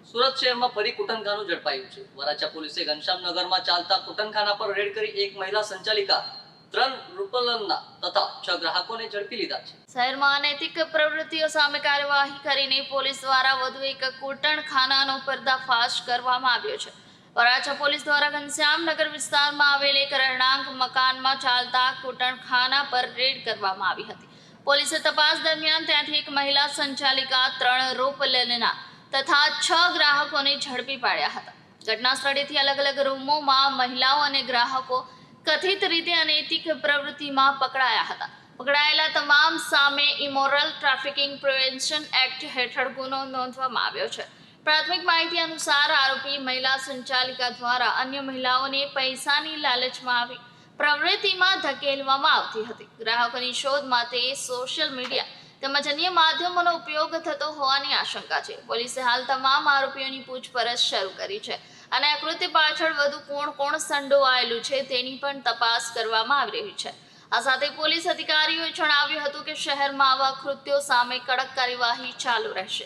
સુરત શહેરમાં ફરી કુટનખાનું ઝડપાયું છે। વરાછા પોલીસે ઘનશ્યામનગરમાં ચાલતા કુટનખાના પર રેડ કરી એક મહિલા સંચાલિકા, 3 રૂપલના તથા 6 ગ્રાહકોને ઝડપી લીધા છે। શહેરમાં અનૈતિક પ્રવૃત્તિઓ સામે કાર્યવાહી કરીને પોલીસ દ્વારા વધુ એક કુટનખાનાનો પર્દાફાશ કરવામાં આવ્યો છે। વરાછા પોલીસ દ્વારા ઘનશ્યામનગર વિસ્તારમાં આવેલ એક રહેણાંક મકાનમાં ચાલતા કુટનખાના પર રેડ કરવામાં આવી હતી। પોલીસે તપાસ દરમિયાન ત્યાંથી એક મહિલા સંચાલિકા, 3 રૂપલના તથા 6 ગ્રાહકોને ઝડપી પાડ્યા હતા। ઘટના સ્થળેથી અલગ અલગ રૂમોમાં મહિલાઓ અને ગ્રાહકો કથિત રીતે અનૈતિક પ્રવૃત્તિમાં પકડાયા હતા। પકડાયેલા તમામ સામે ઇમોરલ ટ્રાફિકિંગ પ્રિવેન્શન એક્ટ હેઠળ ગુનો નોંધવામાં આવ્યો છે। પ્રાથમિક માહિતી અનુસાર આરોપી મહિલા સંચાલિકા દ્વારા અન્ય મહિલાઓને પૈસાની લાલચમાં આવી પ્રવૃત્તિમાં ધકેલવામાં આવતી હતી। ગ્રાહકોની શોધ માટે સોશિયલ મીડિયા તેમજ અન્ય માધ્યમોનો ઉપયોગ થતો હોવાની આશંકા છે। પોલીસે હાલ તમામ આરોપીઓની પૂછપરછ શરૂ કરી છે અને આ કૃત્ય પાછળ વધુ કોણ સંડોવાયેલું છે તેની પણ તપાસ કરવામાં આવી રહી છે। આ સાથે પોલીસ અધિકારીઓએ જણાવ્યું હતું કે શહેરમાં આવા કૃત્યો સામે કડક કાર્યવાહી ચાલુ રહેશે।